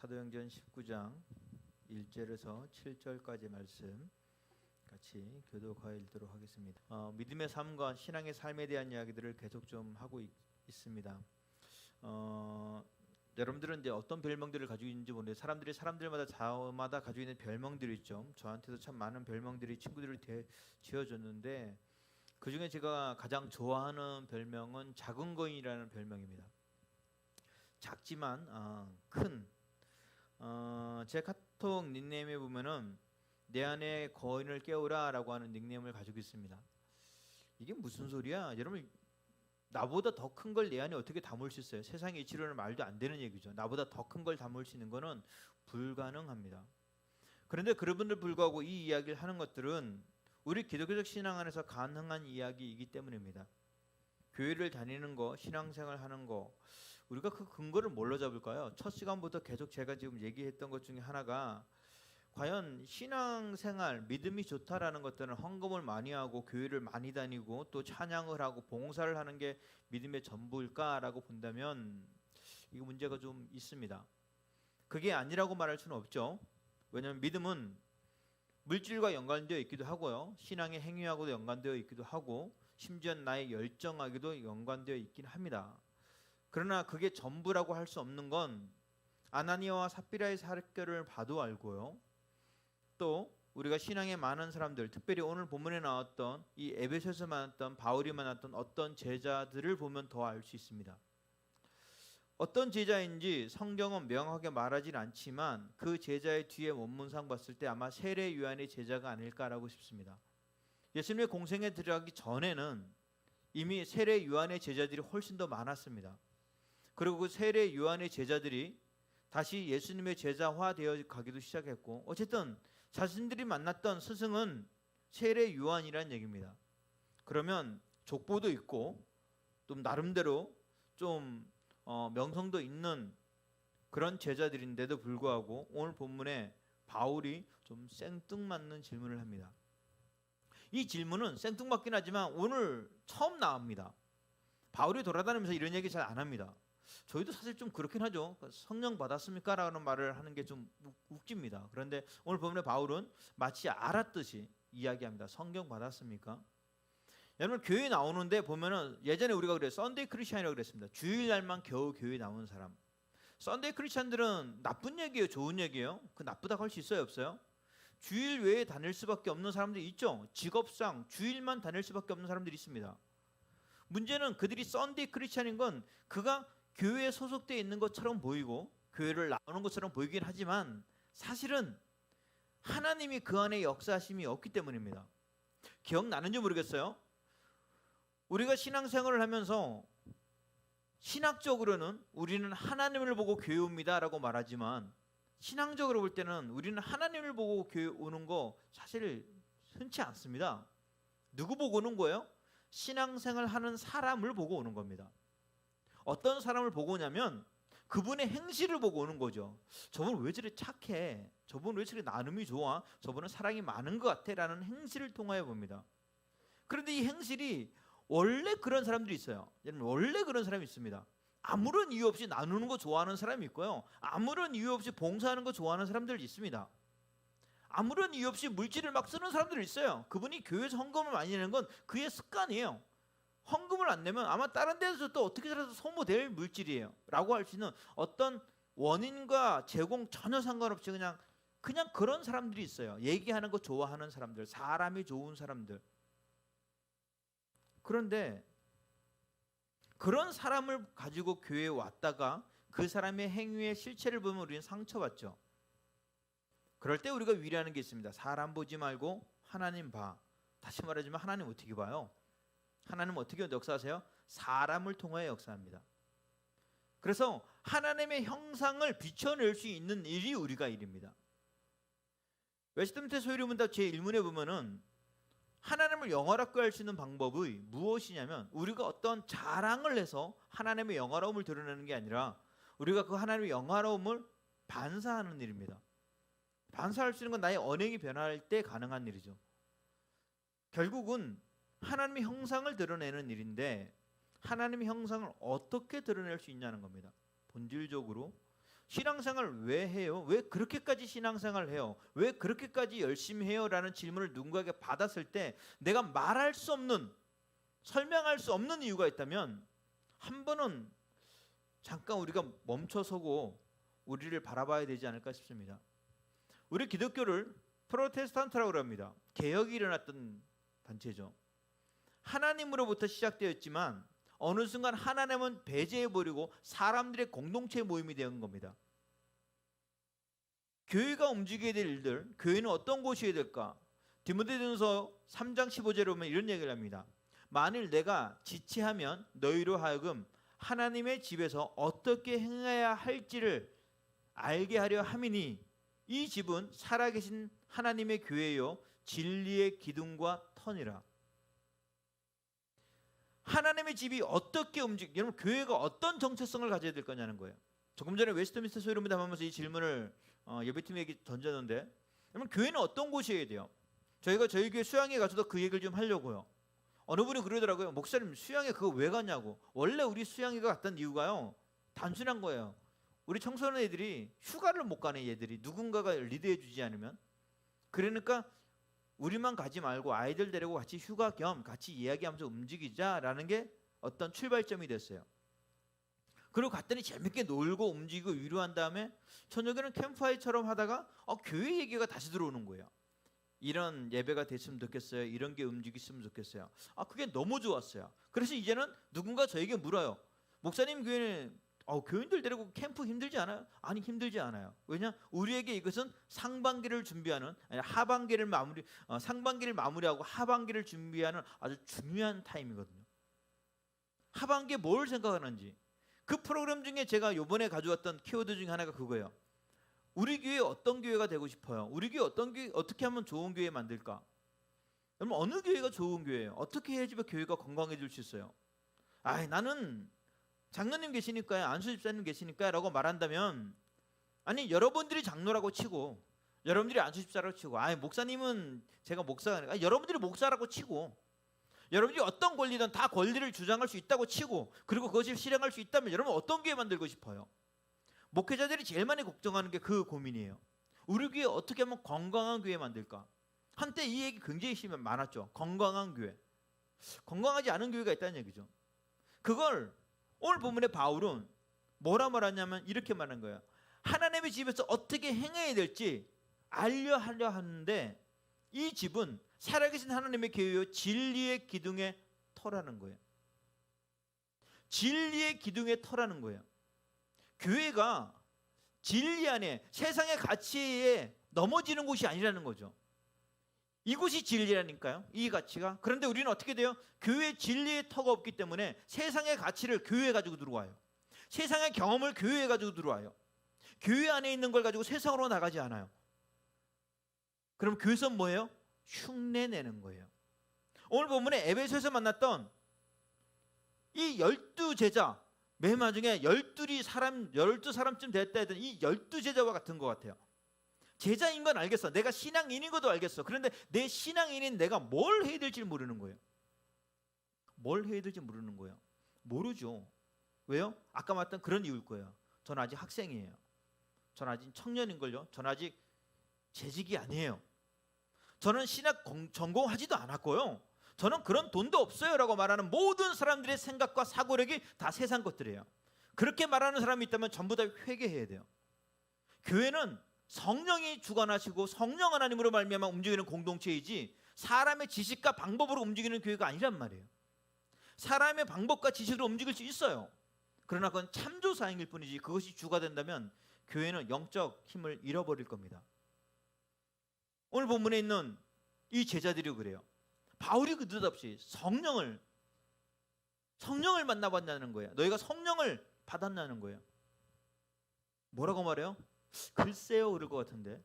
사도행전 19장 1절에서 7절까지 말씀 같이 교독하여 읽도록 하겠습니다. 믿음의 삶과 신앙의 삶에 대한 이야기들을 계속 좀 하고 있습니다. 여러분들은 이제 어떤 별명들을 가지고 있는지 모르는데 사람들마다 저마다 가지고 있는 별명들이 있죠. 저한테도 참 많은 별명들이 친구들이 지어줬는데 그 중에 제가 가장 좋아하는 별명은 작은 거인이라는 별명입니다. 작지만 큰. 제 카톡 닉네임에 보면은 내 안에 거인을 깨우라라고 하는 닉네임을 가지고 있습니다. 이게 무슨 소리야? 여러분, 나보다 더 큰 걸 내 안에 어떻게 담을 수 있어요? 세상의 이치로는 말도 안 되는 얘기죠. 나보다 더 큰 걸 담을 수 있는 거는 불가능합니다. 그런데 그럼에도 불구하고 이 이야기를 하는 것들은 우리 기독교적 신앙 안에서 가능한 이야기이기 때문입니다. 교회를 다니는 거, 신앙생활 하는 거, 우리가 그 근거를 뭘로 잡을까요? 첫 시간부터 계속 제가 지금 얘기했던 것 중에 하나가 과연 신앙생활, 믿음이 좋다라는 것들은 헌금을 많이 하고 교회를 많이 다니고 또 찬양을 하고 봉사를 하는 게 믿음의 전부일까라고 본다면 이거 문제가 좀 있습니다. 그게 아니라고 말할 수는 없죠. 왜냐하면 믿음은 물질과 연관되어 있기도 하고요, 신앙의 행위하고도 연관되어 있기도 하고 심지어 나의 열정하고도 연관되어 있긴 합니다. 그러나 그게 전부라고 할 수 없는 건 아나니아와 삽비라의 사건을 봐도 알고요, 또 우리가 신앙의 많은 사람들, 특별히 오늘 본문에 나왔던 이 에베소에서 만났던 바울이 만났던 어떤 제자들을 보면 더 알 수 있습니다. 어떤 제자인지 성경은 명확하게 말하진 않지만 그 제자의 뒤에 원문상 봤을 때 아마 세례 요한의 제자가 아닐까라고 싶습니다. 예수님의 공생에 들어가기 전에는 이미 세례 요한의 제자들이 훨씬 더 많았습니다. 그리고 그 세례 요한의 제자들이 다시 예수님의 제자화되어 가기도 시작했고, 어쨌든 자신들이 만났던 스승은 세례 요한이라는 얘기입니다. 그러면 족보도 있고 좀 나름대로 좀 명성도 있는 그런 제자들인데도 불구하고 오늘 본문에 바울이 좀 생뚱맞는 질문을 합니다. 이 질문은 생뚱맞긴 하지만 오늘 처음 나옵니다. 바울이 돌아다니면서 이런 얘기 잘 안 합니다. 저희도 사실 좀 그렇긴 하죠. 성령 받았습니까? 라는 말을 하는 게 좀 웃깁니다. 그런데 오늘 본문에 바울은 마치 알았듯이 이야기합니다. 성경 받았습니까? 여러분, 교회 나오는데 보면은 예전에 우리가 그래요. 썬데이 크리스찬이라고 그랬습니다. 주일날만 겨우 교회 나오는 사람. 썬데이 크리스찬들은 나쁜 얘기예요, 좋은 얘기예요? 그 나쁘다고 할 수 있어요, 없어요? 주일 외에 다닐 수밖에 없는 사람들이 있죠. 직업상 주일만 다닐 수밖에 없는 사람들이 있습니다. 문제는 그들이 썬데이 크리스찬인 건 그가 교회에 소속되어 있는 것처럼 보이고 교회를 나오는 것처럼 보이긴 하지만 사실은 하나님이 그 안에 역사하심이 없기 때문입니다. 기억나는지 모르겠어요. 우리가 신앙생활을 하면서 신학적으로는 우리는 하나님을 보고 교회 옵니다 라고 말하지만 신앙적으로 볼 때는 우리는 하나님을 보고 교회 오는 거 사실 흔치 않습니다. 누구 보고 오는 거예요? 신앙생활 하는 사람을 보고 오는 겁니다. 어떤 사람을 보고 오냐면 그분의 행실을 보고 오는 거죠. 저분 왜 저리 착해? 저분 왜 저리 나눔이 좋아? 저분은 사랑이 많은 것 같아? 라는 행실을 통하여 봅니다. 그런데 이 행실이 원래 그런 사람들이 있어요. 원래 그런 사람이 있습니다. 아무런 이유 없이 나누는 거 좋아하는 사람이 있고요, 아무런 이유 없이 봉사하는 거 좋아하는 사람들이 있습니다. 아무런 이유 없이 물질을 막 쓰는 사람들이 있어요. 그분이 교회에서 헌금을 많이 내는 건 그의 습관이에요. 헌금을 안 내면 아마 다른 데서 또 어떻게 살아서 소모될 물질이에요 라고 할 수 있는 어떤 원인과 제공 전혀 상관없이 그냥 그런 사람들이 있어요. 얘기하는 거 좋아하는 사람들, 사람이 좋은 사람들. 그런데 그런 사람을 가지고 교회에 왔다가 그 사람의 행위의 실체를 보면 우리는 상처받죠. 그럴 때 우리가 위로하는 게 있습니다. 사람 보지 말고 하나님 봐. 다시 말하지만 하나님 어떻게 봐요? 하나님 어떻게 역사하세요? 사람을 통하여 역사합니다. 그래서 하나님의 형상을 비춰낼 수 있는 일이 우리가 일입니다. 웨스트민스터 소유문답 제1문에 보면은 하나님을 영화롭게 할 수 있는 방법이 무엇이냐면 우리가 어떤 자랑을 해서 하나님의 영화로움을 드러내는 게 아니라 우리가 그 하나님의 영화로움을 반사하는 일입니다. 반사할 수 있는 건 나의 언행이 변할 때 가능한 일이죠. 결국은 하나님의 형상을 드러내는 일인데 하나님의 형상을 어떻게 드러낼 수 있냐는 겁니다. 본질적으로 신앙생활 왜 해요? 왜 그렇게까지 신앙생활을 해요? 왜 그렇게까지 열심히 해요? 라는 질문을 누군가에게 받았을 때 내가 말할 수 없는, 설명할 수 없는 이유가 있다면 한 번은 잠깐 우리가 멈춰서고 우리를 바라봐야 되지 않을까 싶습니다. 우리 기독교를 프로테스탄트라고 합니다. 개혁이 일어났던 단체죠. 하나님으로부터 시작되었지만 어느 순간 하나님은 배제해버리고 사람들의 공동체 모임이 된 겁니다. 교회가 움직여야 될 일들, 교회는 어떤 곳이어야 될까? 디모데전서 3장 15절에 보면 이런 얘기를 합니다. 만일 내가 지체하면 너희로 하여금 하나님의 집에서 어떻게 행해야 할지를 알게 하려 함이니 이 집은 살아계신 하나님의 교회요 진리의 기둥과 터니라. 하나님의 집이 어떻게 여러분 교회가 어떤 정체성을 가져야 될 거냐는 거예요. 조금 전에 웨스트민스터 소리를 담으면서 이 질문을 예배팀에게 던졌는데, 여러분 교회는 어떤 곳이어야 돼요? 저희가 저희 교회 수양회 가서도 그 얘기를 좀 하려고요. 어느 분이 그러더라고요. 목사님 수양회 그거 왜 갔냐고. 원래 우리 수양회가 갔던 이유가요 단순한 거예요. 우리 청소년 애들이 휴가를 못 가는 얘들이 누군가가 리드해 주지 않으면, 그러니까 우리만 가지 말고 아이들 데리고 같이 휴가 겸 같이 이야기하면서 움직이자라는 게 어떤 출발점이 됐어요. 그리고 갔더니 재밌게 놀고 움직이고 위로한 다음에 저녁에는 캠프파이어처럼 하다가 교회 얘기가 다시 들어오는 거예요. 이런 예배가 됐으면 좋겠어요. 이런 게 움직였으면 좋겠어요. 그게 너무 좋았어요. 그래서 이제는 누군가 저에게 물어요. 목사님 교회는 교인들 데리고 캠프 힘들지 않아요? 아니 힘들지 않아요. 왜냐? 우리에게 이것은 상반기를 준비하는, 아니 하반기를 상반기를 마무리하고 하반기를 준비하는 아주 중요한 타임이거든요. 하반기에 뭘 생각하는지. 그 프로그램 중에 제가 이번에 가져왔던 키워드 중에 하나가 그거예요. 우리 교회 어떤 교회가 되고 싶어요? 우리 교회 어떻게 하면 좋은 교회 만들까? 여러분 어느 교회가 좋은 교회예요? 어떻게 해야지 교회가 건강해질 수 있어요? 나는 장로님 계시니까요, 안수 집사님 계시니까요 라고 말한다면, 아니 여러분들이 장로라고 치고 여러분들이 안수 집사라고 치고, 목사님은 제가 목사가 아니라 여러분들이 목사라고 치고, 여러분들이 어떤 권리든 다 권리를 주장할 수 있다고 치고, 그리고 그것을 실행할 수 있다면 여러분 어떤 교회 만들고 싶어요? 목회자들이 제일 많이 걱정하는 게 그 고민이에요. 우리 교회 어떻게 하면 건강한 교회 만들까? 한때 이 얘기 굉장히 많았죠. 건강한 교회. 건강하지 않은 교회가 있다는 얘기죠. 그걸 오늘 본문의 바울은 뭐라 말하냐면 이렇게 말한 거예요. 하나님의 집에서 어떻게 행해야 될지 알려하려 하는데 이 집은 살아계신 하나님의 교회요 진리의 기둥의 터라는 거예요. 진리의 기둥의 터라는 거예요. 교회가 진리 안에 세상의 가치에 넘어지는 곳이 아니라는 거죠. 이곳이 진리라니까요. 이 가치가. 그런데 우리는 어떻게 돼요? 교회 진리의 터가 없기 때문에 세상의 가치를 교회에 가지고 들어와요. 세상의 경험을 교회에 가지고 들어와요. 교회 안에 있는 걸 가지고 세상으로 나가지 않아요. 그럼 교회에서 뭐예요? 흉내 내는 거예요. 오늘 본문에 에베소에서 만났던 이 12제자, 맨 마지막에 12사람쯤 됐다 했던 이 12제자와 같은 것 같아요. 제자인 건 알겠어. 내가 신앙인인 것도 알겠어. 그런데 내 신앙인인 내가 뭘 해야 될지 모르는 거예요. 뭘 해야 될지 모르는 거예요. 모르죠. 왜요? 아까 말했던 그런 이유일 거예요. 저는 아직 학생이에요. 저는 아직 청년인걸요. 저는 아직 재직이 아니에요. 저는 신학 전공하지도 않았고요. 저는 그런 돈도 없어요 라고 말하는 모든 사람들의 생각과 사고력이 다 세상 것들이에요. 그렇게 말하는 사람이 있다면 전부 다 회개해야 돼요. 교회는 성령이 주관하시고 성령 하나님으로 말미암아 움직이는 공동체이지 사람의 지식과 방법으로 움직이는 교회가 아니란 말이에요. 사람의 방법과 지식으로 움직일 수 있어요. 그러나 그건 참조사항일 뿐이지 그것이 주가 된다면 교회는 영적 힘을 잃어버릴 겁니다. 오늘 본문에 있는 이 제자들이 그래요. 바울이 그 느닷없이 성령을 만나봤냐는 거예요. 너희가 성령을 받았냐는 거예요. 뭐라고 말해요? 글쎄요 그럴 것 같은데,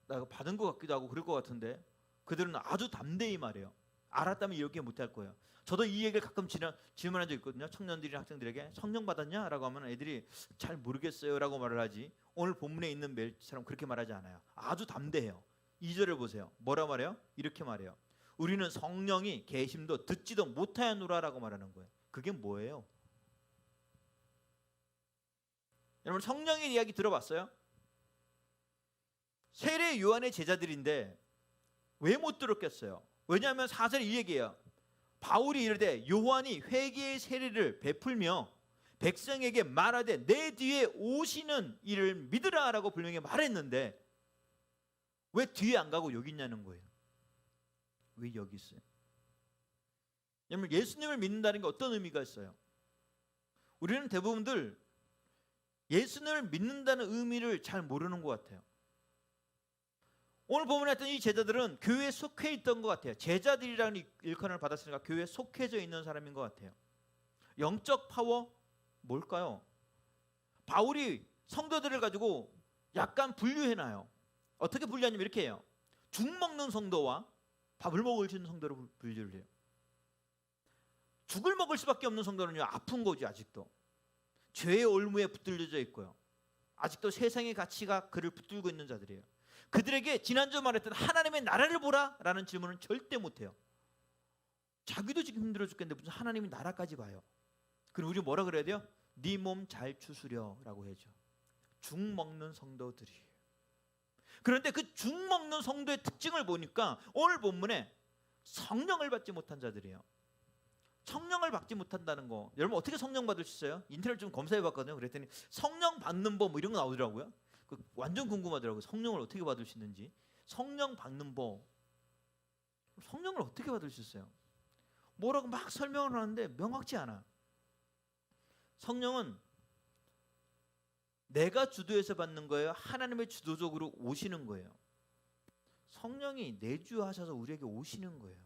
나 받은 것 같기도 하고 그럴 것 같은데, 그들은 아주 담대히 말해요. 알았다면 이렇게 못할 거예요. 저도 이 얘기를 가끔 질문한 적 있거든요. 청년들이나 학생들에게 성령 받았냐? 라고 하면 애들이 잘 모르겠어요 라고 말을 하지, 오늘 본문에 있는 멜처럼 그렇게 말하지 않아요. 아주 담대해요. 2절을 보세요. 뭐라 말해요? 이렇게 말해요. 우리는 성령이 계심도 듣지도 못하였노라 라고 말하는 거예요. 그게 뭐예요? 여러분 성령의 이야기 들어봤어요? 세례 요한의 제자들인데 왜 못 들었겠어요? 왜냐하면 4절에 이 얘기예요. 바울이 이르되 요한이 회개의 세례를 베풀며 백성에게 말하되 내 뒤에 오시는 이를 믿으라라고 분명히 말했는데 왜 뒤에 안 가고 여기 있냐는 거예요. 왜 여기 있어요? 여러분 예수님을 믿는다는 게 어떤 의미가 있어요? 우리는 대부분들 예수님을 믿는다는 의미를 잘 모르는 것 같아요. 오늘 본문에 했던 이 제자들은 교회에 속해 있던 것 같아요. 제자들이라는 일컬음을 받았으니까 교회에 속해져 있는 사람인 것 같아요. 영적 파워 뭘까요? 바울이 성도들을 가지고 약간 분류해놔요. 어떻게 분류하냐면 이렇게 해요. 죽 먹는 성도와 밥을 먹을 수 있는 성도로 분류를 해요. 죽을 먹을 수밖에 없는 성도는요, 아픈 거죠. 아직도 죄의 올무에 붙들려져 있고요, 아직도 세상의 가치가 그를 붙들고 있는 자들이에요. 그들에게 지난주 말했던 하나님의 나라를 보라 라는 질문은 절대 못해요. 자기도 지금 힘들어 죽겠는데 무슨 하나님의 나라까지 봐요. 그럼 우리 뭐라 그래야 돼요? 네 몸 잘 추스려 라고 해야죠. 죽 먹는 성도들이에요. 그런데 그 죽 먹는 성도의 특징을 보니까 오늘 본문에 성령을 받지 못한 자들이에요. 성령을 받지 못한다는 거, 여러분 어떻게 성령 받을 수 있어요? 인터넷 좀 검사해 봤거든요. 그랬더니 성령 받는 법 뭐 이런 거 나오더라고요. 완전 궁금하더라고요. 성령을 어떻게 받을 수 있는지. 성령 받는 법, 성령을 어떻게 받을 수 있어요? 뭐라고 막 설명을 하는데 명확치 않아. 성령은 내가 주도해서 받는 거예요? 하나님의 주도적으로 오시는 거예요? 성령이 내주하셔서 우리에게 오시는 거예요.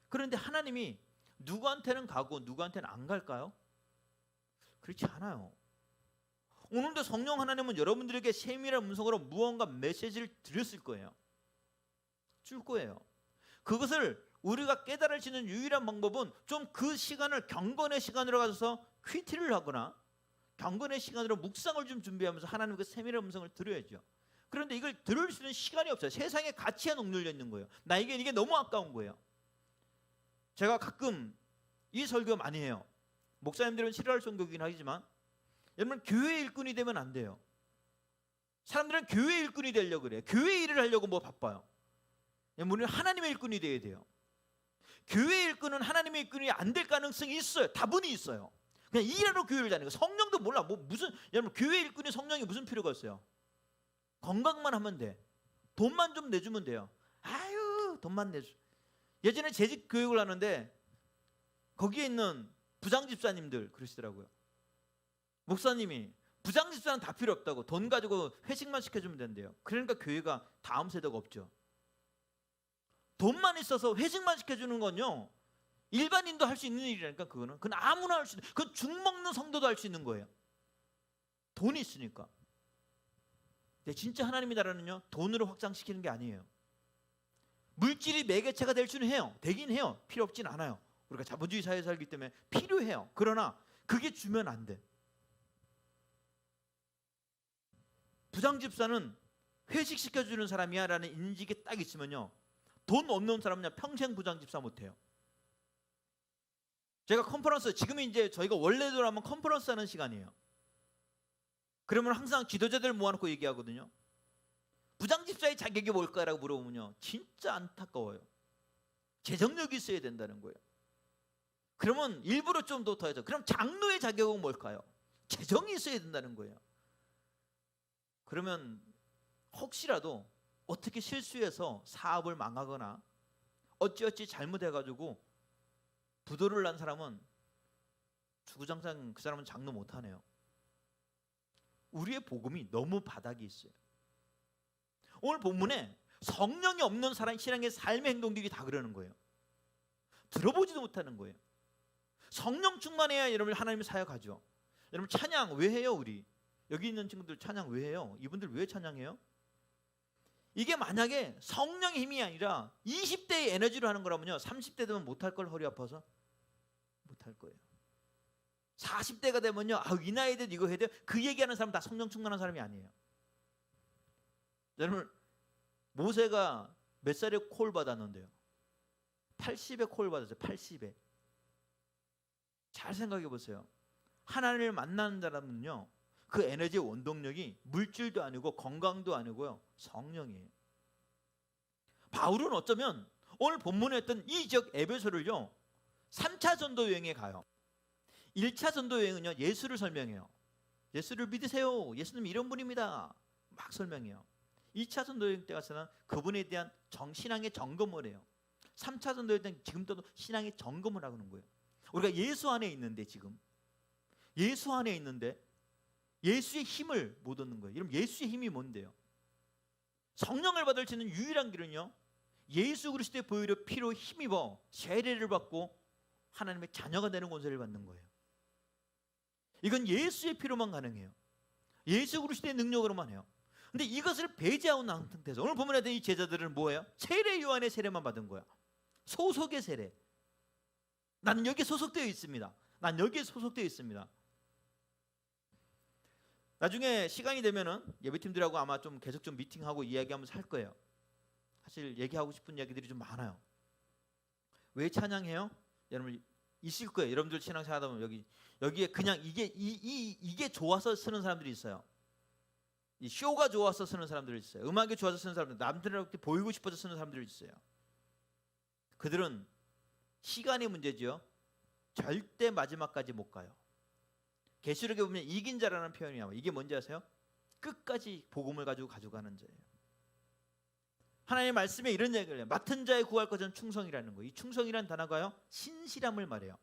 그런데 하나님이 누구한테는 가고 누구한테는 안 갈까요? 그렇지 않아요. 오늘도 성령 하나님은 여러분들에게 세밀한 음성으로 무언가 메시지를 드렸을 거예요. 줄 거예요. 그것을 우리가 깨달을 수 있는 유일한 방법은 좀 그 시간을 경건의 시간으로 가져서 퀴티를 하거나 경건의 시간으로 묵상을 좀 준비하면서 하나님의 그 세밀한 음성을 들어야죠. 그런데 이걸 들을 수 있는 시간이 없어요. 세상의 가치에 녹눌려 있는 거예요. 나에게 이게 너무 아까운 거예요. 제가 가끔 이 설교 많이 해요. 목사님들은 싫어할 성교이긴 하지만 여러분 교회 일꾼이 되면 안 돼요. 사람들은 교회 일꾼이 되려고 그래요. 교회 일을 하려고 뭐 바빠요. 우리는 하나님의 일꾼이 돼야 돼요. 교회 일꾼은 하나님의 일꾼이 안 될 가능성이 있어요. 다분히 있어요. 그냥 일하러 교회를 다니는 거. 성령도 몰라. 뭐 무슨 여러분 교회 일꾼이 성령이 무슨 필요가 있어요? 건강만 하면 돼. 돈만 좀 내주면 돼요. 아유 돈만 내주. 예전에 재직 교육을 하는데 거기에 있는 부장 집사님들 그러시더라고요. 목사님이 부장 집사는 다 필요 없다고, 돈 가지고 회식만 시켜주면 된대요. 그러니까 교회가 다음 세대가 없죠. 돈만 있어서 회식만 시켜주는 건요, 일반인도 할 수 있는 일이라니까. 그건 아무나 할 수 있는, 그건 죽 먹는 성도도 할 수 있는 거예요. 돈이 있으니까. 근데 진짜 하나님의 나라는요, 돈으로 확장시키는 게 아니에요. 물질이 매개체가 될 수는 해요. 되긴 해요. 필요 없진 않아요. 우리가 자본주의 사회에 살기 때문에 필요해요. 그러나 그게 주면 안 돼. 부장 집사는 회식시켜주는 사람이야 라는 인식이 딱 있으면요, 돈 없는 사람은 평생 부장 집사 못해요. 제가 컨퍼런스, 지금은 이제 저희가 원래대로 하면 컨퍼런스 하는 시간이에요. 그러면 항상 지도자들 모아놓고 얘기하거든요. 부장 집사의 자격이 뭘까라고 물어보면요, 진짜 안타까워요. 재정력이 있어야 된다는 거예요. 그러면 일부러 좀 더 더해져. 그럼 장로의 자격은 뭘까요? 재정이 있어야 된다는 거예요. 그러면 혹시라도 어떻게 실수해서 사업을 망하거나 어찌어찌 잘못해가지고 부도를 난 사람은 주구장창 그 사람은 장로 못하네요. 우리의 복음이 너무 바닥이 있어요. 오늘 본문에 성령이 없는 사람 신앙의 삶의 행동들이 다 그러는 거예요. 들어보지도 못하는 거예요. 성령 충만해야 여러분 하나님의 사역하죠. 여러분 찬양 왜 해요? 우리 여기 있는 친구들 찬양 왜 해요? 이분들 왜 찬양해요? 이게 만약에 성령의 힘이 아니라 20대의 에너지로 하는 거라면요, 30대 되면 못할 걸, 허리 아파서 못할 거예요. 40대가 되면요, 이 나이에 대해 이거 해야 돼요? 그 얘기하는 사람 다 성령 충만한 사람이 아니에요. 여러분 모세가 몇 살에 콜 받았는데요? 80에 콜 받았어요. 80에. 잘 생각해 보세요. 하나님을 만나는 사람은요, 그 에너지의 원동력이 물질도 아니고 건강도 아니고요, 성령이에요. 바울은 어쩌면 오늘 본문에 했던 이 지역 에베소를요 3차 전도 여행에 가요. 1차 전도 여행은요 예수를 설명해요. 예수를 믿으세요. 예수님 이런 분입니다. 막 설명해요. 2차 전도 여행 때 가서는 그분에 대한 신앙의 점검을 해요. 3차 전도 여행 때 지금도 신앙의 점검을 하는 거예요. 우리가 예수 안에 있는데, 지금 예수 안에 있는데 예수의 힘을 못 얻는 거예요. 여러분, 예수의 힘이 뭔데요? 성령을 받을 수 있는 유일한 길은요 예수 그리스도의 보혈의 피로 힘입어 세례를 받고 하나님의 자녀가 되는 권세를 받는 거예요. 이건 예수의 피로만 가능해요. 예수 그리스도의 능력으로만 해요. 근데 이것을 배제하고 난 상태에서 오늘 본문에 이 제자들은 뭐예요? 세례 요한의 세례만 받은 거야. 소속의 세례. 나는 여기에 소속되어 있습니다. 난 여기에 소속되어 있습니다. 나중에 시간이 되면은 예배팀들하고 아마 좀 계속 좀 미팅하고 이야기하면서 할 거예요. 사실 얘기하고 싶은 이야기들이 좀 많아요. 왜 찬양해요? 여러분 있을 거예요. 여러분들 신앙 생활하다 보면 여기에 그냥 이게 좋아서 쓰는 사람들이 있어요. 이 쇼가 좋아서 쓰는 사람들이 있어요. 음악이 좋아서 쓰는 사람들, 남들한테 보이고 싶어서 쓰는 사람들이 있어요. 그들은 시간의 문제죠. 절대 마지막까지 못 가요. 계시록에 보면 이긴 자라는 표현이 나와요. 이게 뭔지 아세요? 끝까지 복음을 가지고 가져가는 자예요. 하나님의 말씀에 이런 얘기를 해요. 맡은 자에 구할 것은 충성이라는 거예요. 이 충성이라는 단어가요 신실함을 말해요.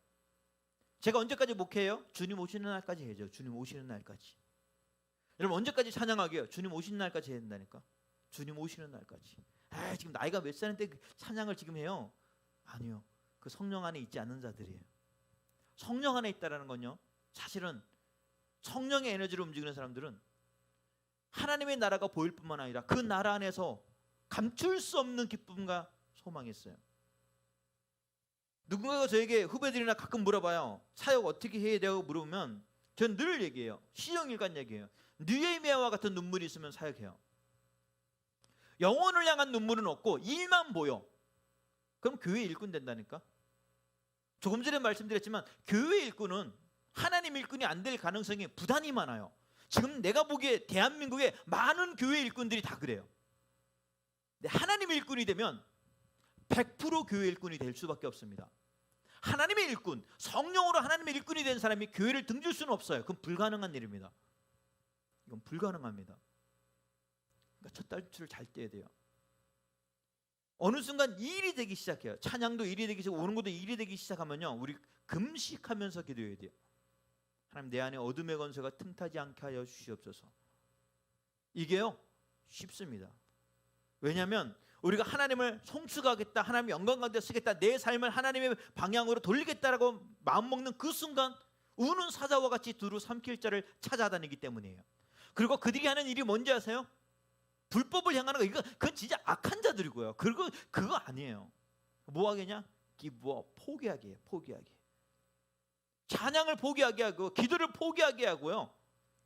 제가 언제까지 목회해요? 주님 오시는 날까지 해야죠. 주님 오시는 날까지. 여러분 언제까지 찬양하게요? 주님 오시는 날까지 해야 된다니까. 주님 오시는 날까지. 지금 나이가 몇 살인데 찬양을 지금 해요? 아니요. 그 성령 안에 있지 않는 자들이에요. 성령 안에 있다라는 건요 사실은 성령의 에너지로 움직이는 사람들은 하나님의 나라가 보일 뿐만 아니라 그 나라 안에서 감출 수 없는 기쁨과 소망이 있어요. 누군가가 저에게 후배들이나 가끔 물어봐요. 사역 어떻게 해야 되고 물어보면 저는 늘 얘기해요. 시정일관 얘기해요. 느헤미야와 같은 눈물이 있으면 사역해요. 영혼을 향한 눈물은 없고 일만 보여. 그럼 교회 일꾼 된다니까. 조금 전에 말씀드렸지만 교회 일꾼은 하나님 일꾼이 안 될 가능성이 부단히 많아요. 지금 내가 보기에 대한민국의 많은 교회 일꾼들이 다 그래요. 근데 하나님 일꾼이 되면 100% 교회 일꾼이 될 수밖에 없습니다. 하나님의 일꾼, 성령으로 하나님의 일꾼이 된 사람이 교회를 등질 수는 없어요. 그건 불가능한 일입니다. 이건 불가능합니다. 그러니까 첫 단추를 잘 떼야 돼요. 어느 순간 일이 되기 시작해요. 찬양도 일이 되기 시작하고 오는 것도 일이 되기 시작하면요 우리 금식하면서 기도해야 돼요. 하나님 내 안에 어둠의 권세가 틈타지 않게 하여 주시옵소서. 이게요 쉽습니다. 왜냐하면 우리가 하나님을 송축하겠다, 하나님의 영광 가운데 쓰겠다, 내 삶을 하나님의 방향으로 돌리겠다라고 마음먹는 그 순간 우는 사자와 같이 두루 삼킬 자를 찾아다니기 때문이에요. 그리고 그들이 하는 일이 뭔지 아세요? 불법을 향하는 거. 그건 진짜 악한 자들이고요. 그거 아니에요. 뭐 하겠냐? 포기하게 해요. 포기하게. 찬양을 포기하게 하고 기도를 포기하게 하고요.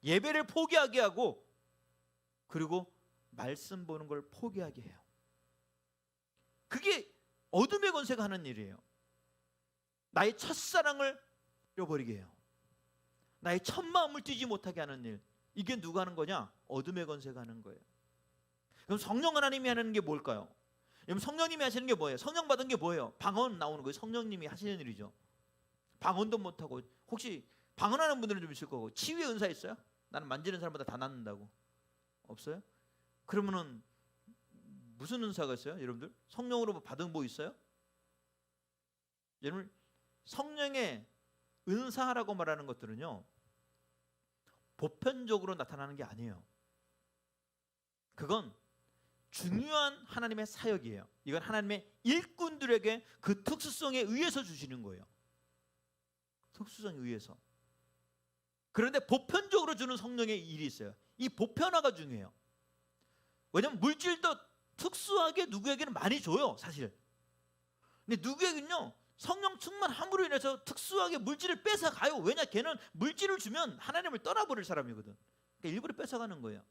예배를 포기하게 하고 그리고 말씀 보는 걸 포기하게 해요. 그게 어둠의 권세가 하는 일이에요. 나의 첫사랑을 잃어버리게 해요. 나의 첫 마음을 뛰지 못하게 하는 일. 이게 누가 하는 거냐? 어둠의 권세가 하는 거예요. 그럼 성령 하나님이 하는 게 뭘까요? 여러분 성령님이 하시는 게 뭐예요? 성령 받은 게 뭐예요? 방언 나오는 거예요. 성령님이 하시는 일이죠. 방언도 못하고 혹시 방언하는 분들은 좀 있을 거고 치유의 은사 있어요? 나는 만지는 사람보다 다 낫는다고. 없어요? 그러면은 무슨 은사가 있어요? 여러분들 성령으로 받은 뭐 있어요? 여러분 성령의 은사라고 말하는 것들은요 보편적으로 나타나는 게 아니에요. 그건 중요한 하나님의 사역이에요. 이건 하나님의 일꾼들에게 그 특수성에 의해서 주시는 거예요. 특수성에 의해서. 그런데 보편적으로 주는 성령의 일이 있어요. 이 보편화가 중요해요. 왜냐하면 물질도 특수하게 누구에게는 많이 줘요, 사실. 근데 누구에게는요 성령 충만함으로 인해서 특수하게 물질을 뺏어가요. 왜냐? 걔는 물질을 주면 하나님을 떠나버릴 사람이거든. 그러니까 일부러 뺏어가는 거예요.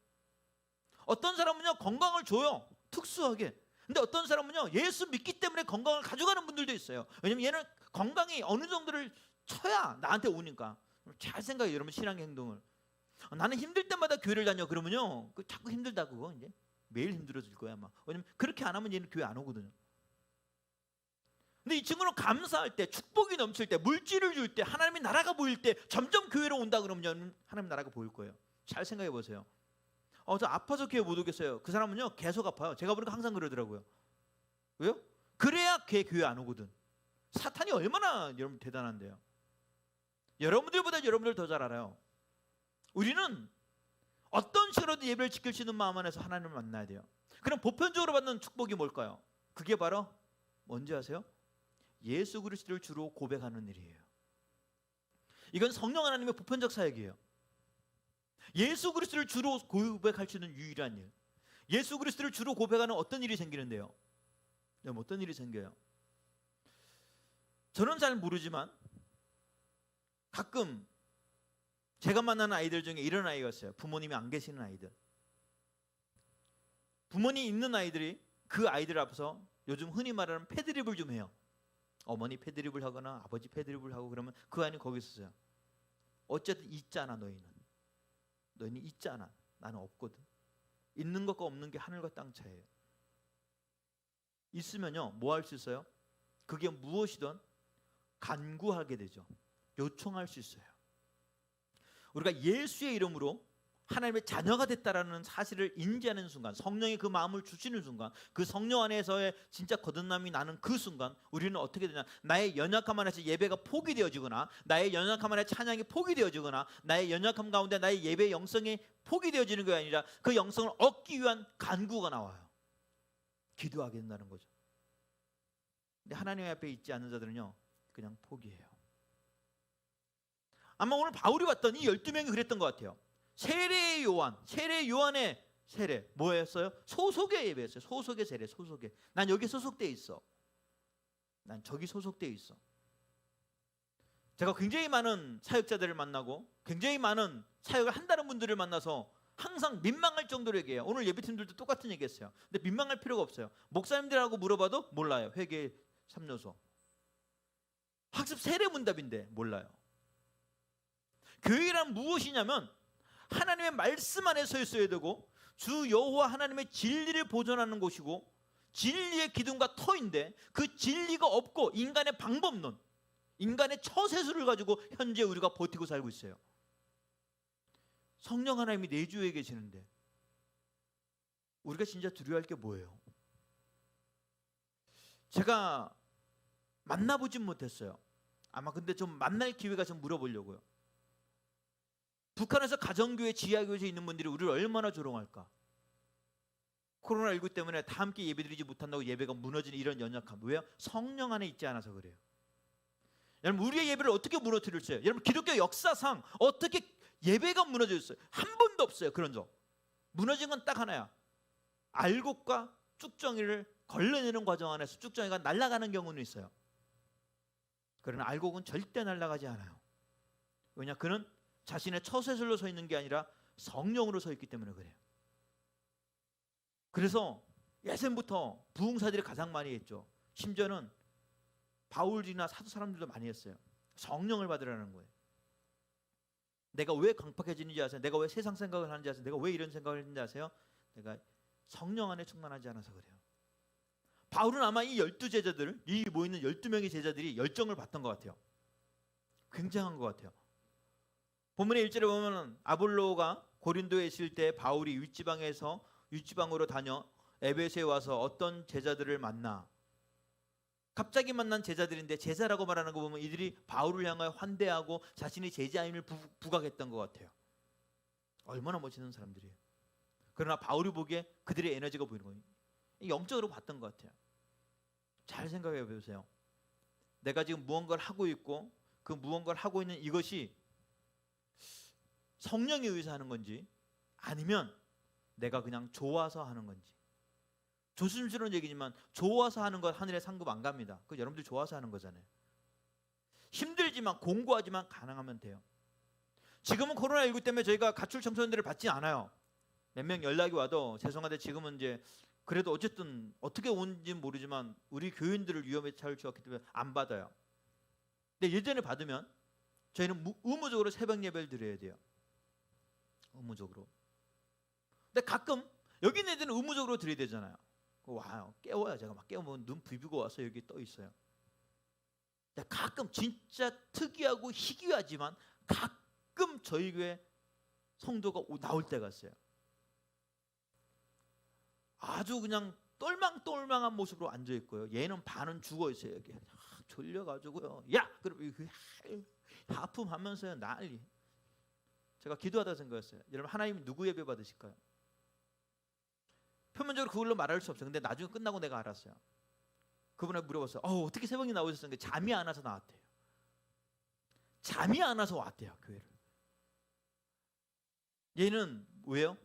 어떤 사람은요 건강을 줘요, 특수하게. 근데 어떤 사람은요 예수 믿기 때문에 건강을 가져가는 분들도 있어요. 왜냐면 얘는 건강이 어느 정도를 쳐야 나한테 오니까. 잘 생각해요, 여러분 신앙의 행동을. 나는 힘들 때마다 교회를 다녀. 그러면요, 자꾸 힘들다 그거 이제 매일 힘들어질 거야 아마. 왜냐면 그렇게 안 하면 얘는 교회 안 오거든요. 근데 이 친구는 감사할 때, 축복이 넘칠 때, 물질을 줄 때, 하나님의 나라가 보일 때 점점 교회로 온다 그러면 하나님 나라가 보일 거예요. 잘 생각해 보세요. 저 아파서 교회 못 오겠어요. 그 사람은요 계속 아파요. 제가 보니까 항상 그러더라고요. 왜요? 그래야 교회 안 오거든. 사탄이 얼마나 여러분 대단한데요. 여러분들보다 여러분들 더 잘 알아요. 우리는 어떤 식으로든 예배를 지킬 수 있는 마음 안에서 하나님을 만나야 돼요. 그럼 보편적으로 받는 축복이 뭘까요? 그게 바로 뭔지 아세요? 예수 그리스도를 주로 고백하는 일이에요. 이건 성령 하나님의 보편적 사역이에요. 예수 그리스도를 주로 고백할 수 있는 유일한 일. 예수 그리스도를 주로 고백하는 어떤 일이 생기는데요? 어떤 일이 생겨요? 저는 잘 모르지만 가끔 제가 만나는 아이들 중에 이런 아이가 있어요. 부모님이 안 계시는 아이들. 부모님 있는 아이들이 그 아이들 앞에서 요즘 흔히 말하는 패드립을 좀 해요. 어머니 패드립을 하거나 아버지 패드립을 하고 그러면 그 아이는 거기 있어요. 어쨌든 있잖아 너희는 있잖아. 나는 없거든. 있는 것과 없는 게 하늘과 땅 차이예요. 있으면요 뭐 할 수 있어요? 그게 무엇이든 간구하게 되죠. 요청할 수 있어요. 우리가 예수의 이름으로 하나님의 자녀가 됐다라는 사실을 인지하는 순간, 성령이 그 마음을 주시는 순간, 그 성령 안에서의 진짜 거듭남이 나는 그 순간 우리는 어떻게 되냐? 나의 연약함 안에서 예배가 포기되어지거나, 나의 연약함 안에 찬양이 포기되어지거나, 나의 연약함 가운데 나의 예배 영성이 포기되어지는 게 아니라 그 영성을 얻기 위한 간구가 나와요. 기도하게 된다는 거죠. 근데 하나님 앞에 있지 않는 자들은요 그냥 포기해요. 아마 오늘 바울이 봤더니 12명이 그랬던 것 같아요. 세례 요한의 세례 뭐였어요? 소속의 예배였어요. 소속의 세례, 소속의. 난 여기 소속돼 있어. 난 저기 소속돼 있어. 제가 굉장히 많은 사역자들을 만나고 굉장히 많은 사역을 한다는 분들을 만나서 항상 민망할 정도로 얘기해요. 오늘 예배팀들도 똑같은 얘기했어요. 근데 민망할 필요가 없어요. 목사님들하고 물어봐도 몰라요. 회계 3요소. 학습 세례 문답인데 몰라요. 교회란 무엇이냐면 하나님의 말씀 안에 서 있어야 되고 주 여호와 하나님의 진리를 보존하는 곳이고 진리의 기둥과 터인데 그 진리가 없고 인간의 방법론, 인간의 처세술을 가지고 현재 우리가 버티고 살고 있어요. 성령 하나님이 내주에 계시는데 우리가 진짜 두려워할 게 뭐예요? 제가 만나보진 못했어요. 아마 근데 좀 만날 기회가 좀 물어보려고요. 북한에서 가정교회, 지하교회에 있는 분들이 우리를 얼마나 조롱할까? 코로나19 때문에 다 함께 예배드리지 못한다고 예배가 무너지는 이런 연약함. 왜요? 성령 안에 있지 않아서 그래요. 여러분 우리의 예배를 어떻게 무너뜨렸어요? 여러분 기독교 역사상 어떻게 예배가 무너졌어요? 한 번도 없어요. 그런 적. 무너진 건 딱 하나야. 알곡과 쭉정이를 걸러내는 과정 안에서 쭉정이가 날아가는 경우는 있어요. 그러나 알곡은 절대 날아가지 않아요. 왜냐? 그는 자신의 처세술로 서 있는 게 아니라 성령으로 서 있기 때문에 그래요. 그래서 예전부터 부흥사들이 가장 많이 했죠. 심지어는 바울이나 사도 사람들도 많이 했어요. 성령을 받으라는 거예요. 내가 왜 강팍해지는지 아세요? 내가 왜 세상 생각을 하는지 아세요? 내가 왜 이런 생각을 했는지 아세요? 내가 성령 안에 충만하지 않아서 그래요. 바울은 아마 이 12제자들, 이 모이는 12명의 제자들이 열정을 받던 것 같아요. 굉장한 것 같아요. 본문의 1절에 보면 아볼로가 고린도에 있을 때 바울이 윗지방으로 다녀 에베소에 와서 어떤 제자들을 만나. 갑자기 만난 제자들인데 제자라고 말하는 거 보면 이들이 바울을 향하여 환대하고 자신의 제자임을 부각했던 것 같아요. 얼마나 멋있는 사람들이에요. 그러나 바울이 보기에 그들의 에너지가 보이는 거예요. 영적으로 봤던 것 같아요. 잘 생각해 보세요. 내가 지금 무언가를 하고 있고 그 무언가를 하고 있는 이것이 성령에 의해서 하는 건지 아니면 내가 그냥 좋아서 하는 건지. 조심스러운 얘기지만 좋아서 하는 것 하늘에 상급 안 갑니다. 그 여러분들 좋아서 하는 거잖아요. 힘들지만 공고하지만 가능하면 돼요. 지금은 코로나19 때문에 저희가 가출 청소년들을 받지 않아요. 몇 명 연락이 와도 죄송한데 지금은 이제 그래도 어쨌든 어떻게 온지는 모르지만 우리 교인들을 위험에 처할 수 없기 때문에 안 받아요. 근데 예전에 받으면 저희는 의무적으로 새벽 예배를 드려야 돼요. 의무적으로. 근데 가끔 여기 있는 애들은 의무적으로 드려야 되잖아요. 와요. 깨워요. 제가 막 깨우면 눈 비비고 와서 여기 떠 있어요. 가끔 진짜 특이하고 희귀하지만 가끔 저희 교회 성도가 나올 때가 있어요. 아주 그냥 똘망똘망한 모습으로 앉아 있고요. 얘는 반은 죽어 있어요. 여기 졸려가지고요. 야, 그럼 하품하면서요 난리. 제가 기도하다 생각했어요. 여러분 하나님 누구 예배 받으실까요? 표면적으로 그걸로 말할 수 없어요. 근데 나중에 끝나고 내가 알았어요. 그분한테 물어봤어요. 어떻게 새벽에 나오셨어요? 잠이 안 와서 나왔대요. 잠이 안 와서 왔대요 교회를. 얘는 왜요?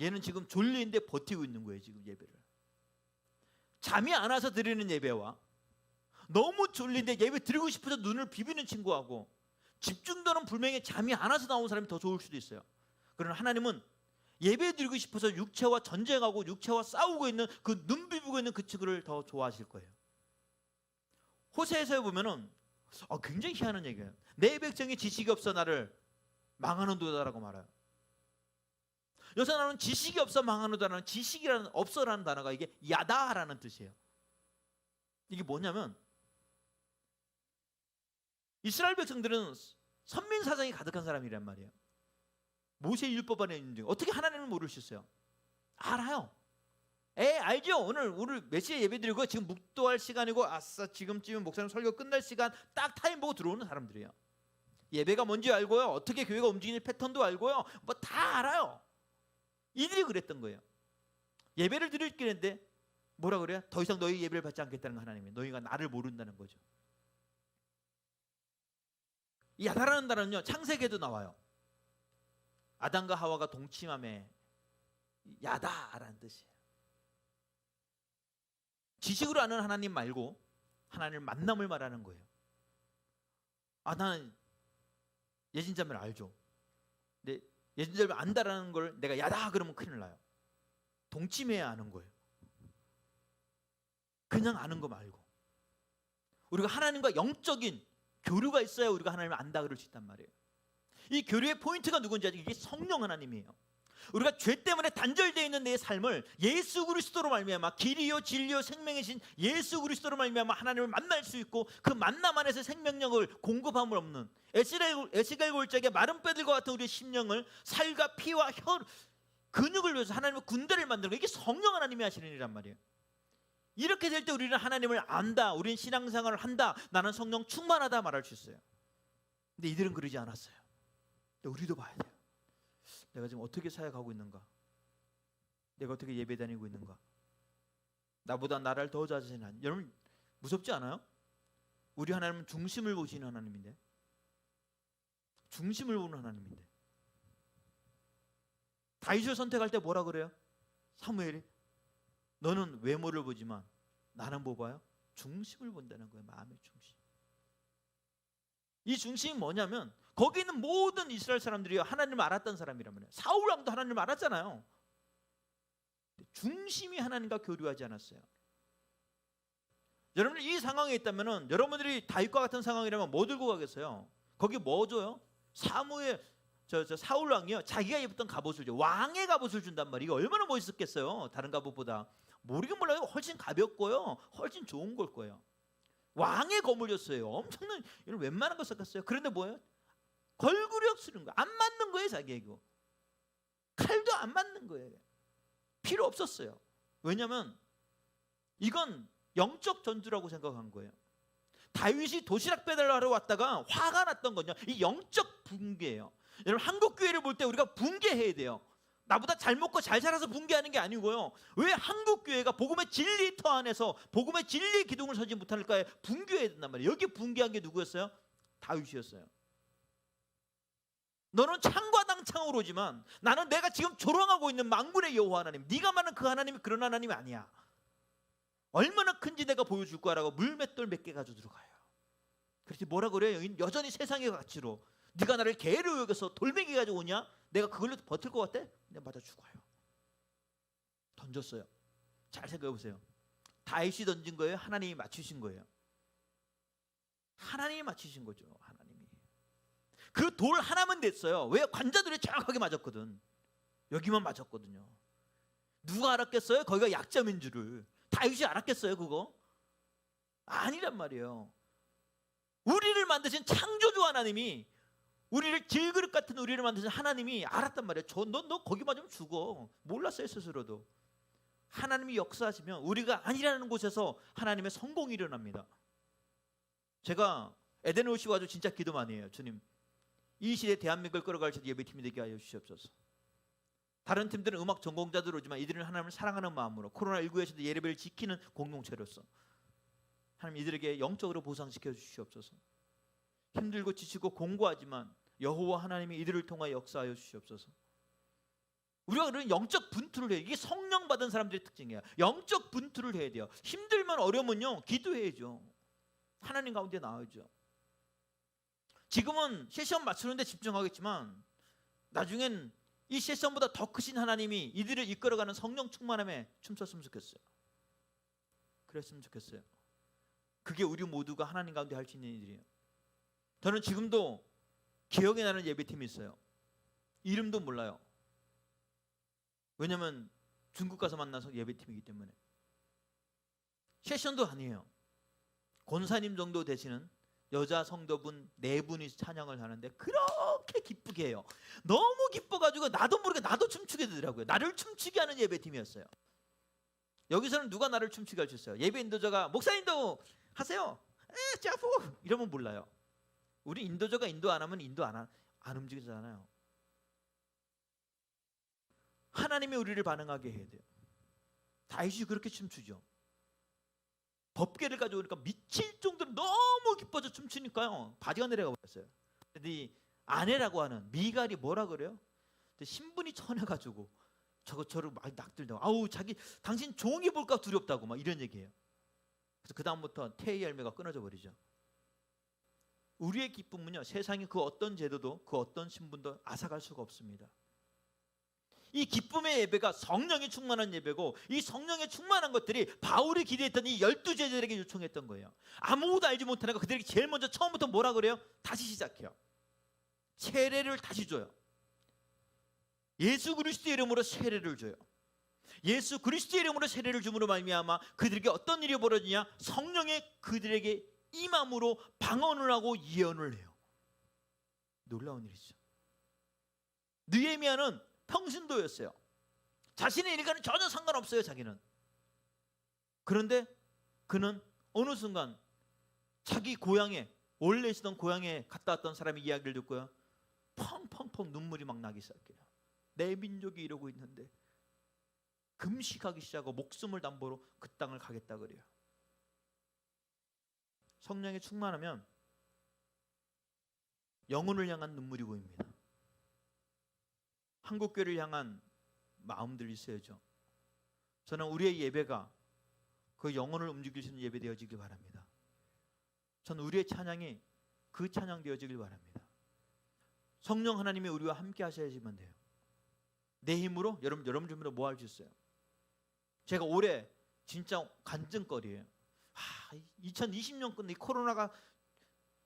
얘는 지금 졸리는데 버티고 있는 거예요. 지금 예배를. 잠이 안 와서 드리는 예배와 너무 졸린데 예배 드리고 싶어서 눈을 비비는 친구하고 집중도는 분명히 잠이 안 와서 나온 사람이 더 좋을 수도 있어요. 그러나 하나님은 예배 드리고 싶어서 육체와 전쟁하고 육체와 싸우고 있는 그 눈 비비고 있는 그 친구를 더 좋아하실 거예요. 호세에서 보면은 굉장히 희한한 얘기예요. 내 백성이 지식이 없어 나를 망하는도다라고 말해요. 여기서 나오는 지식이 없어 망하는도다라는 지식이라는 없어라는 단어가 이게 야다라는 뜻이에요. 이게 뭐냐면 이스라엘 백성들은 선민 사상이 가득한 사람이란 말이에요. 모세 율법 안에 있는데 어떻게 하나님을 모를 수 있어요? 알아요. 알죠. 오늘 우리 몇 시에 예배 드리고 지금 묵도할 시간이고 아싸 지금쯤은 목사님 설교 끝날 시간 딱 타임 보고 들어오는 사람들이에요. 예배가 뭔지 알고요. 어떻게 교회가 움직이는 패턴도 알고요. 뭐 다 알아요. 이들이 그랬던 거예요. 예배를 드릴 길인데 뭐라 그래요? 더 이상 너희 예배를 받지 않겠다는 거 하나님이. 너희가 나를 모른다는 거죠. 이 야다라는 단어는요 창세기에도 나와요. 아담과 하와가 동침함에 야다라는 뜻이에요. 지식으로 아는 하나님 말고 하나님을 만남을 말하는 거예요. 나는 예진자매를 알죠. 근데 예진자매를 안다라는 걸 내가 야다 그러면 큰일 나요. 동침해야 아는 거예요. 그냥 아는 거 말고 우리가 하나님과 영적인 교류가 있어야 우리가 하나님을 안다 그럴 수 있단 말이에요. 이 교류의 포인트가 누군지 아직 이게 성령 하나님이에요. 우리가 죄 때문에 단절되어 있는 내 삶을 예수 그리스도로 말미암아 길이요 진리요 생명이신 예수 그리스도로 말미암아 하나님을 만날 수 있고 그 만남 안에서 생명력을 공급함을 없는 에스겔 골짜기의 마른 뼈들과 같은 우리의 심령을 살과 피와 혈 근육을 위해서 하나님의 군대를 만드는 거 이게 성령 하나님이 하시는 일이란 말이에요. 이렇게 될 때 우리는 하나님을 안다. 우리는 신앙생활을 한다. 나는 성령 충만하다 말할 수 있어요. 근데 이들은 그러지 않았어요. 우리도 봐야 돼요. 내가 지금 어떻게 사역하고 있는가? 내가 어떻게 예배 다니고 있는가? 나보다 나를 더 자세히 한 여러분 무섭지 않아요? 우리 하나님은 중심을 보시는 하나님인데 중심을 보는 하나님인데 다윗을 선택할 때 뭐라 그래요? 사무엘이 너는 외모를 보지만 나는 뭐 봐요? 중심을 본다는 거예요. 마음의 중심. 이 중심이 뭐냐면 거기 있는 모든 이스라엘 사람들이 하나님을 알았던 사람이란 말이에요. 사울 왕도 하나님을 알았잖아요. 중심이 하나님과 교류하지 않았어요. 여러분 이 상황에 있다면은 여러분들이 다윗과 같은 상황이라면 뭐 들고 가겠어요? 거기 뭐 줘요? 사무엘 사울 왕이요 자기가 입었던 갑옷을 줘. 왕의 갑옷을 준단 말이에요. 얼마나 멋있었겠어요. 다른 갑옷보다. 모르긴 몰라요. 훨씬 가볍고요. 훨씬 좋은 걸 거예요. 왕의 검을 줬어요. 엄청난 이런 웬만한 거 썼겠어요. 그런데 뭐예요? 걸구력 쓰는 거. 안 맞는 거예요. 자기에게. 칼도 안 맞는 거예요. 필요 없었어요. 왜냐하면 이건 영적 전투라고 생각한 거예요. 다윗이 도시락 배달하러 왔다가 화가 났던 건요. 이 영적 붕괴예요. 여러분 한국 교회를 볼 때 우리가 붕괴해야 돼요. 나보다 잘 먹고 잘 살아서 붕괴하는 게 아니고요. 왜 한국 교회가 복음의 진리 터 안에서 복음의 진리의 기둥을 서지 못할까요? 붕괴해야 된단 말이에요. 여기 붕괴한 게 누구였어요? 다윗이었어요. 너는 창과 당창으로 오지만 나는 내가 지금 조롱하고 있는 만군의 여호와 하나님, 네가 말하는 그 하나님이 그런 하나님이 아니야. 얼마나 큰지 내가 보여줄 거야라고 물맷돌 몇 개 가지고 들어가요. 그렇지 뭐라 그래요? 여전히 세상의 가치로 네가 나를 개로 여겨서 돌멩이 가지고 오냐? 내가 그걸로 버틸 것 같아? 내가 맞아 죽어요. 던졌어요. 잘 생각해 보세요. 다윗이 던진 거예요? 하나님이 맞추신 거예요? 하나님이 맞추신 거죠. 하나님이. 그 돌 하나만 됐어요. 왜? 관자들이 정확하게 맞았거든. 여기만 맞았거든요. 누가 알았겠어요? 거기가 약점인 줄을. 다윗이 알았겠어요 그거? 아니란 말이에요. 우리를 만드신 창조주 하나님이, 우리를 질그릇 같은 우리를 만드신 하나님이 알았단 말이에요. 너 거기 맞으면 죽어. 몰랐어요 스스로도. 하나님이 역사하시면 우리가 아니라는 곳에서 하나님의 성공이 일어납니다. 제가 에덴 오시 가지고 진짜 기도 많이 해요. 주님, 이 시대 대한민국을 끌어갈 예배팀이 되게 하여 주시옵소서. 다른 팀들은 음악 전공자들 오지만 이들은 하나님을 사랑하는 마음으로 코로나19에서도 예배를 지키는 공동체로서 하나님 이들에게 영적으로 보상시켜 주시옵소서. 힘들고 지치고 공고하지만 여호와 하나님이 이들을 통하여 역사하여 주시옵소서. 우리가 그런 영적 분투를 해요. 이게 성령 받은 사람들의 특징이에요. 영적 분투를 해야 돼요. 힘들면 어려우면요 기도해야죠. 하나님 가운데 나와야죠. 지금은 세션 맞추는데 집중하겠지만 나중엔 이 세션보다 더 크신 하나님이 이들을 이끌어가는 성령 충만함에 춤췄으면 좋겠어요. 그랬으면 좋겠어요. 그게 우리 모두가 하나님 가운데 할 수 있는 일이에요. 저는 지금도 기억에 나는 예배팀이 있어요. 이름도 몰라요. 왜냐하면 중국 가서 만나서 예배팀이기 때문에. 세션도 아니에요. 권사님 정도 되시는 여자 성도분 4분이 찬양을 하는데 그렇게 기쁘게 해요. 너무 기뻐가지고 나도 모르게 나도 춤추게 되더라고요. 나를 춤추게 하는 예배팀이었어요. 여기서는 누가 나를 춤추게 할 수 있어요? 예배 인도자가 목사님도 하세요. 짜푸 이러면 몰라요. 우리 인도자가 인도 안 하면 인도 안 움직이잖아요. 하나님이 우리를 반응하게 해야 돼요. 다윗이 그렇게 춤추죠. 법궤를 가지고 오니까 미칠 정도로 너무 기뻐서 춤추니까요 바지가 내려가 버렸어요. 근데 이 아내라고 하는 미갈이 뭐라 그래요? 신분이 천해가지고 저를 막 낙들다고 아우 자기 당신 종이 볼까 두렵다고 막 이런 얘기해요. 그래서 그 다음부터 태의 열매가 끊어져 버리죠. 우리의 기쁨은요 세상의 그 어떤 제도도 그 어떤 신분도 앗아갈 수가 없습니다. 이 기쁨의 예배가 성령이 충만한 예배고 이 성령에 충만한 것들이 바울이 기대했던 이 12제자들에게 요청했던 거예요. 아무것도 알지 못하니까 그들에게 제일 먼저 처음부터 뭐라 그래요? 다시 시작해요. 세례를 다시 줘요. 예수 그리스도의 이름으로 세례를 줘요. 예수 그리스도의 이름으로 세례를 줌으로 말미암아 그들에게 어떤 일이 벌어지냐? 성령이 그들에게 임함으로 방언을 하고 예언을 해요. 놀라운 일이죠. 느헤미야는 평신도였어요. 자신의 일과는 전혀 상관없어요. 자기는. 그런데 그는 어느 순간 자기 고향에 원래 있었던 고향에 갔다 왔던 사람의 이야기를 듣고요 펑펑펑 눈물이 막 나기 시작해요. 내 민족이 이러고 있는데 금식하기 시작하고 목숨을 담보로 그 땅을 가겠다 그래요. 성령에 충만하면 영혼을 향한 눈물이 보입니다. 한국교회를 향한 마음들이 있어야죠. 저는 우리의 예배가 그 영혼을 움직일 수 있는 예배 되어지길 바랍니다. 저는 우리의 찬양이 그 찬양 되어지길 바랍니다. 성령 하나님이 우리와 함께 하셔야지만 돼요. 내 힘으로 여러분 힘으로 뭐 할 수 있어요? 제가 올해 진짜 간증거리예요. 2020년 끝에 코로나가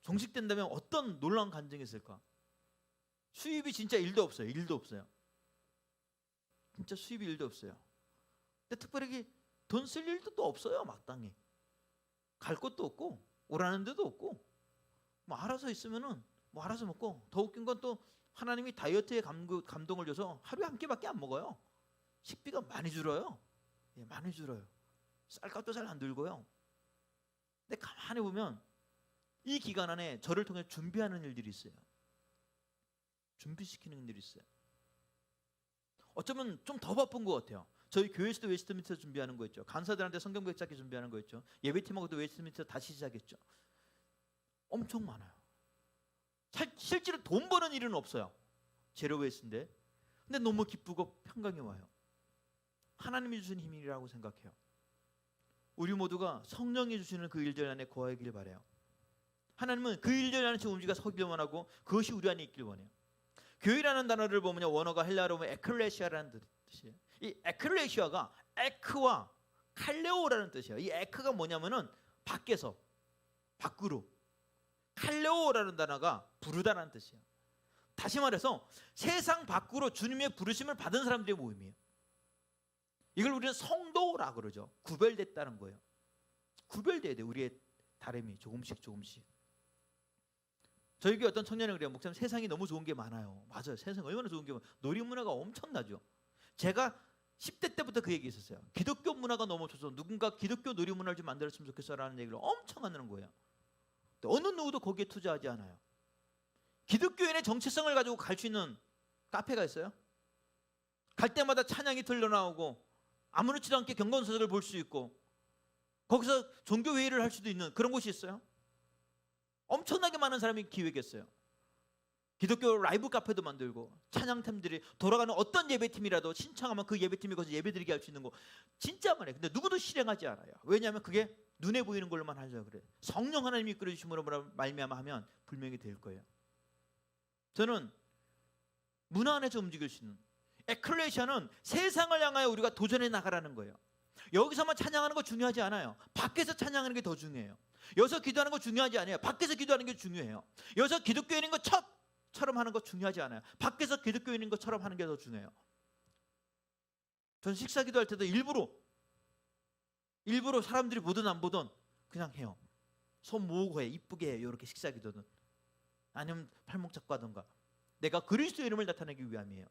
종식된다면 어떤 놀라운 간증이 있을까? 수입이 진짜 일도 없어요. 진짜 수입이 일도 없어요. 근데 특별히 돈 쓸 일도 또 없어요. 마땅히 갈 곳도 없고 오라는 데도 없고 뭐 알아서 있으면은 뭐 알아서 먹고 더 웃긴 건 또 하나님이 다이어트에 감동을 줘서 하루에 한 끼밖에 안 먹어요. 식비가 많이 줄어요. 예, 많이 줄어요. 쌀값도 잘 안 들고요. 근데 가만히 보면 이 기간 안에 저를 통해 준비하는 일들이 있어요. 준비시키는 일이 있어요. 어쩌면 좀 더 바쁜 것 같아요. 저희 교회에서도 웨스트민스터 준비하는 거 있죠. 간사들한테 성경백 찾기 준비하는 거 있죠. 예배팀하고도 웨스트민스터 다시 시작했죠. 엄청 많아요. 실제로 돈 버는 일은 없어요. 제로 웨스트인데. 근데 너무 기쁘고 평강이 와요. 하나님이 주신 힘이라고 생각해요. 우리 모두가 성령이 주시는 그 일들 안에 거하길 바라요. 하나님은 그 일들 안에 움직여 서기를 원하고 그것이 우리 안에 있길 원해요. 교회라는 단어를 보면 원어가 헬라어로 보면 에클레시아라는 뜻이에요. 이 에클레시아가 에크와 칼레오라는 뜻이에요. 이 에크가 뭐냐면은 밖에서 밖으로, 칼레오라는 단어가 부르다라는 뜻이에요. 다시 말해서 세상 밖으로 주님의 부르심을 받은 사람들의 모임이에요. 이걸 우리는 성도라 그러죠. 구별됐다는 거예요. 구별돼야 돼. 우리의 다름이 조금씩. 저희 교회 어떤 청년이 그래요. 목사님, 세상이 너무 좋은 게 많아요. 맞아요. 세상이 얼마나 좋은 게 많아요. 놀이문화가 엄청나죠. 제가 10대 때부터 그 얘기 있었어요. 기독교 문화가 너무 좋아서 누군가 기독교 놀이문화를 좀 만들었으면 좋겠어라는 얘기를 엄청 하는 거예요. 어느 누구도 거기에 투자하지 않아요. 기독교인의 정체성을 가지고 갈 수 있는 카페가 있어요? 갈 때마다 찬양이 틀려나오고 아무렇지도 않게 경건서적을 볼 수 있고 거기서 종교회의를 할 수도 있는 그런 곳이 있어요? 엄청나게 많은 사람이 기획했어요. 기독교 라이브 카페도 만들고 찬양팀들이 돌아가는 어떤 예배팀이라도 신청하면 그 예배팀이 거기서 예배드리게 할 수 있는 거 진짜 많아요. 근데 누구도 실행하지 않아요. 왜냐하면 그게 눈에 보이는 걸로만 하려고 그래요. 성령 하나님이 이끌어주심으로 말미암아 하면 분명히 될 거예요. 저는 문화 안에서 움직일 수 있는 에클레시아는 세상을 향하여 우리가 도전해 나가라는 거예요. 여기서만 찬양하는 거 중요하지 않아요. 밖에서 찬양하는 게 더 중요해요. 여기서 기도하는 거 중요하지 않아요. 밖에서 기도하는 게 중요해요. 여기서 기독교인인 것처럼 하는 거 중요하지 않아요. 밖에서 기독교인인 것처럼 하는 게 더 중요해요. 전 식사 기도할 때도 일부러 사람들이 보든 안 보든 그냥 해요. 손 모으고 해. 이쁘게 해요. 이렇게 식사 기도는. 아니면 팔목 잡고 하던가. 내가 그리스도의 이름을 나타내기 위함이에요.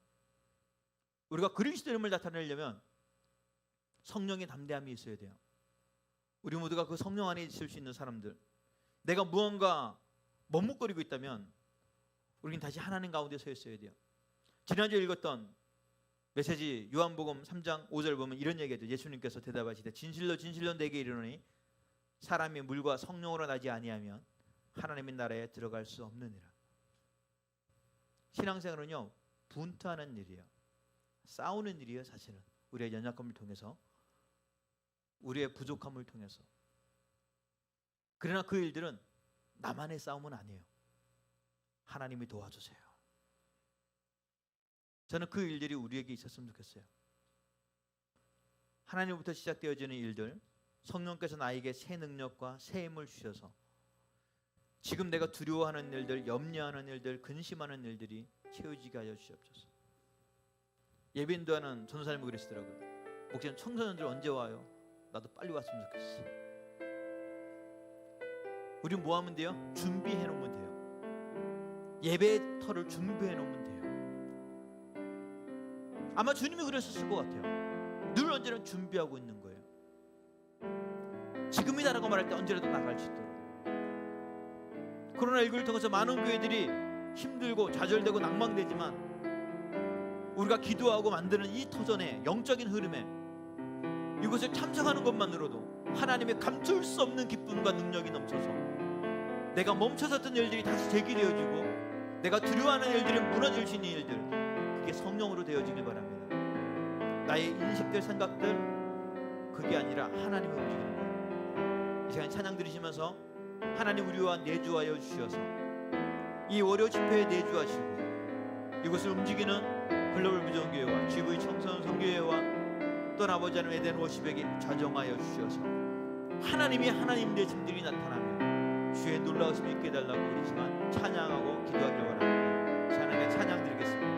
우리가 그리스도의 이름을 나타내려면 성령의 담대함이 있어야 돼요. 우리 모두가 그 성령 안에 있을 수 있는 사람들. 내가 무언가 머뭇거리고 있다면 우리는 다시 하나님 가운데 서 있어야 돼요. 지난주에 읽었던 메시지 요한복음 3장 5절 보면 이런 얘기죠. 예수님께서 대답하시되 진실로 진실로 내게 이르노니 사람이 물과 성령으로 나지 아니하면 하나님의 나라에 들어갈 수 없느니라. 신앙생활은요 분투하는 일이에요. 싸우는 일이에요. 사실은 우리의 연약함을 통해서, 우리의 부족함을 통해서. 그러나 그 일들은 나만의 싸움은 아니에요. 하나님이 도와주세요. 저는 그 일들이 우리에게 있었으면 좋겠어요. 하나님부터 시작되어지는 일들, 성령께서 나에게 새 능력과 새 힘을 주셔서 지금 내가 두려워하는 일들, 염려하는 일들, 근심하는 일들이 채워지게 하여 주시옵소서. 예배 인도하는 전도사님이 그러시더라고요. 목사님, 청소년들 언제 와요? 나도 빨리 왔으면 좋겠어. 우리 뭐 하면 돼요? 준비해 놓으면 돼요. 예배터를 준비해 놓으면 돼요. 아마 주님이 그러셨을 것 같아요. 늘 언제나 준비하고 있는 거예요. 지금이다라고 말할 때 언제라도 나갈 수 있도록. 코로나19를 통해서 많은 교회들이 힘들고 좌절되고 낭망되지만 우리가 기도하고 만드는 이 터전의 영적인 흐름에 이곳에 참석하는 것만으로도 하나님의 감출 수 없는 기쁨과 능력이 넘쳐서 내가 멈춰섰던 일들이 다시 재기되어지고 내가 두려워하는 일들이 무너질 수 있는 일들, 그게 성령으로 되어지길 바랍니다. 나의 인식들, 생각들, 그게 아니라 하나님의 움직이는 거예요. 이 시간 찬양 들으시면서 하나님 우리와 내주하여 주셔서 이 월요 집회에 내주하시고 이곳을 움직이는 글로벌 무정교회와 GV 청소년 선교회와 또 아버지 하나님 에덴 워십에게 좌정하여 주셔서 하나님이 하나님 되심들이 나타나며 주의 놀라우심을 있게 해달라고 우리 시간 찬양하고 기도하기를 원합니다. 하나님께 찬양 드리겠습니다.